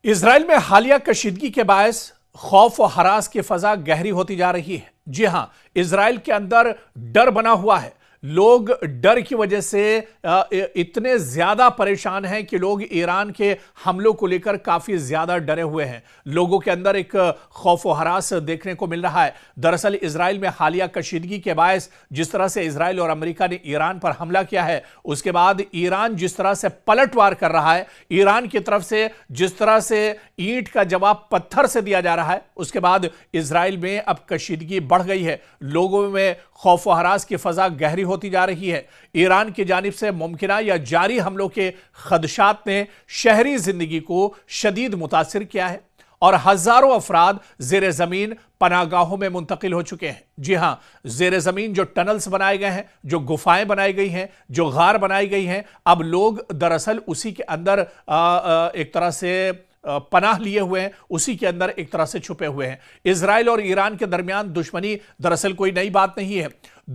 اسرائیل میں حالیہ کشیدگی کے باعث خوف و ہراس کی فضا گہری ہوتی جا رہی ہے۔ جی ہاں، اسرائیل کے اندر ڈر بنا ہوا ہے۔ لوگ ڈر کی وجہ سے اتنے زیادہ پریشان ہیں کہ لوگ ایران کے حملوں کو لے کر کافی زیادہ ڈرے ہوئے ہیں۔ لوگوں کے اندر ایک خوف و ہراس دیکھنے کو مل رہا ہے۔ دراصل اسرائیل میں حالیہ کشیدگی کے باعث جس طرح سے اسرائیل اور امریکہ نے ایران پر حملہ کیا ہے، اس کے بعد ایران جس طرح سے پلٹ وار کر رہا ہے، ایران کی طرف سے جس طرح سے اینٹ کا جواب پتھر سے دیا جا رہا ہے، اس کے بعد اسرائیل میں اب کشیدگی بڑھ گئی ہے۔ لوگوں میں خوف و ہراس کی فضا گہری ہوتی جا رہی ہے۔ ایران کی جانب سے ممکنہ یا جاری حملوں کے خدشات نے شہری زندگی کو شدید متاثر کیا ہے اور ہزاروں افراد زیر زمین پناہ گاہوں میں منتقل ہو چکے ہیں۔ جی ہاں، زیر زمین جو ٹنلز بنائے گئے ہیں، جو گفائیں بنائی گئی ہیں، جو غار بنائی گئی ہیں، اب لوگ دراصل اسی کے اندر ایک طرح سے پناہ لیے ہوئے ہیں، اسی کے اندر ایک طرح سے چھپے ہوئے ہیں۔ اسرائیل اور ایران کے درمیان دشمنی دراصل کوئی نئی بات نہیں ہے۔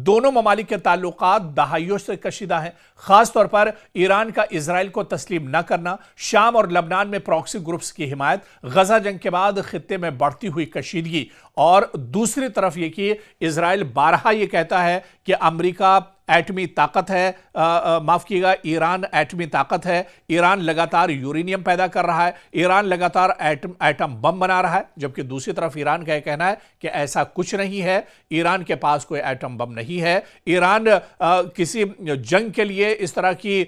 دونوں ممالک کے تعلقات دہائیوں سے کشیدہ ہیں۔ خاص طور پر ایران کا اسرائیل کو تسلیم نہ کرنا، شام اور لبنان میں پراکسی گروپس کی حمایت، غزہ جنگ کے بعد خطے میں بڑھتی ہوئی کشیدگی، اور دوسری طرف یہ کہ اسرائیل بارہا یہ کہتا ہے کہ امریکہ ایٹمی طاقت ہے، معاف کیے گا، ایران ایٹمی طاقت ہے، ایران لگاتار یورینیم پیدا کر رہا ہے، ایران لگاتار ایٹم بم بنا رہا ہے، جبکہ دوسری طرف ایران کا یہ کہنا ہے کہ ایسا کچھ نہیں ہے، ایران کے پاس کوئی ایٹم بم نہیں ہے، ایران کسی جنگ کے لیے اس طرح کی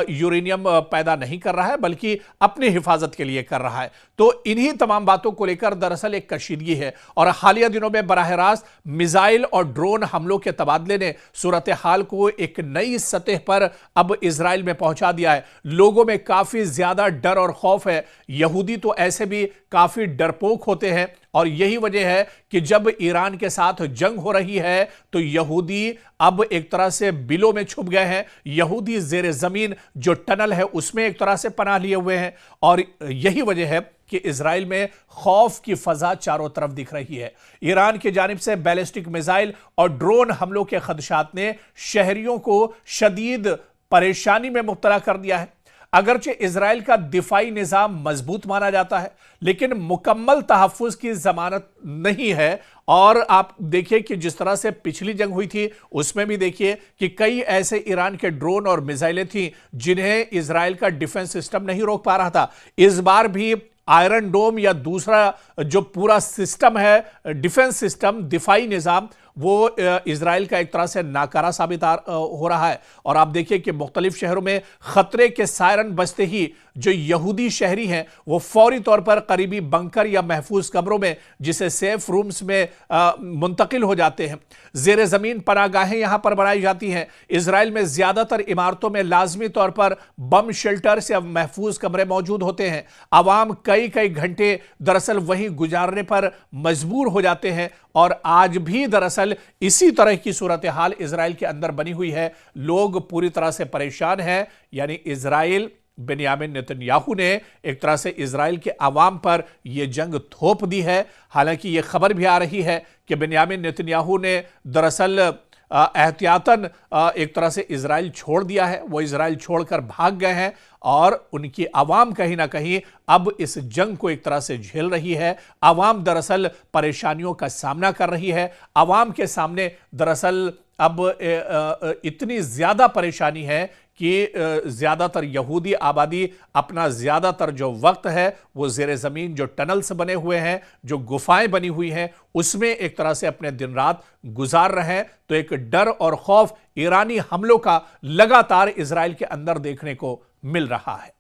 یورینیم پیدا نہیں کر رہا ہے بلکہ اپنی حفاظت کے لیے کر رہا ہے۔ تو انہی تمام باتوں کو لے کر دراصل ایک کشیدگی ہے، اور حالیہ دنوں میں براہ راست میزائل اور ڈرون حملوں کے تبادلے نے صورتحال کو ایک نئی سطح پر اب اسرائیل میں پہنچا دیا ہے۔ لوگوں میں کافی زیادہ ڈر اور خوف ہے۔ یہودی تو ایسے بھی کافی ڈرپوک ہوتے ہیں، اور یہی وجہ ہے کہ جب ایران کے ساتھ جنگ ہو رہی ہے تو یہودی اب ایک طرح سے بلوں میں چھپ گئے ہیں۔ یہودی زیر زمین جو ٹنل ہے اس میں ایک طرح سے پناہ لیے ہوئے ہیں، اور یہی وجہ ہے کہ اسرائیل میں خوف کی فضا چاروں طرف دکھ رہی ہے۔ ایران کی جانب سے بیلسٹک میزائل اور ڈرون حملوں کے خدشات نے شہریوں کو شدید پریشانی میں مبتلا کر دیا ہے۔ اگرچہ اسرائیل کا دفاعی نظام مضبوط مانا جاتا ہے، لیکن مکمل تحفظ کی ضمانت نہیں ہے۔ اور آپ دیکھیں کہ جس طرح سے پچھلی جنگ ہوئی تھی اس میں بھی دیکھیے کہ کئی ایسے ایران کے ڈرون اور میزائلیں تھیں جنہیں اسرائیل کا ڈیفنس سسٹم نہیں روک پا رہا تھا۔ اس بار بھی آئرن ڈوم یا دوسرا جو پورا سسٹم ہے، ڈیفنس سسٹم، دفاعی نظام، وہ اسرائیل کا ایک طرح سے ناکارہ ثابت ہو رہا ہے۔ اور آپ دیکھیں کہ مختلف شہروں میں خطرے کے سائرن بجتے ہی جو یہودی شہری ہیں وہ فوری طور پر قریبی بنکر یا محفوظ کمروں میں، جسے سیف رومز میں منتقل ہو جاتے ہیں۔ زیر زمین پناہ گاہیں یہاں پر بنائی جاتی ہیں۔ اسرائیل میں زیادہ تر عمارتوں میں لازمی طور پر بم شیلٹرز یا محفوظ کمرے موجود ہوتے ہیں۔ عوام کئی گھنٹے دراصل وہیں گزارنے پر مجبور ہو جاتے ہیں، اور آج بھی دراصل اسی طرح کی صورتحال اسرائیل کے اندر بنی ہوئی ہے۔ لوگ پوری طرح سے پریشان ہیں، یعنی اسرائیل، بنیامین نتنیاہو نے ایک طرح سے اسرائیل کے عوام پر یہ جنگ تھوپ دی ہے۔ حالانکہ یہ خبر بھی آ رہی ہے کہ بنیامین نتنیاہو نے دراصل احتیاطاً ایک طرح سے اسرائیل چھوڑ دیا ہے، وہ اسرائیل چھوڑ کر بھاگ گئے ہیں، اور ان کی عوام کہیں نہ کہیں اب اس جنگ کو ایک طرح سے جھیل رہی ہے۔ عوام دراصل پریشانیوں کا سامنا کر رہی ہے۔ عوام کے سامنے دراصل اب اتنی زیادہ پریشانی ہے کہ زیادہ تر یہودی آبادی اپنا زیادہ تر جو وقت ہے وہ زیر زمین جو ٹنلز بنے ہوئے ہیں، جو گفائیں بنی ہوئی ہیں، اس میں ایک طرح سے اپنے دن رات گزار رہے ہیں۔ تو ایک ڈر اور خوف ایرانی حملوں کا لگاتار اسرائیل کے اندر دیکھنے کو مل رہا ہے۔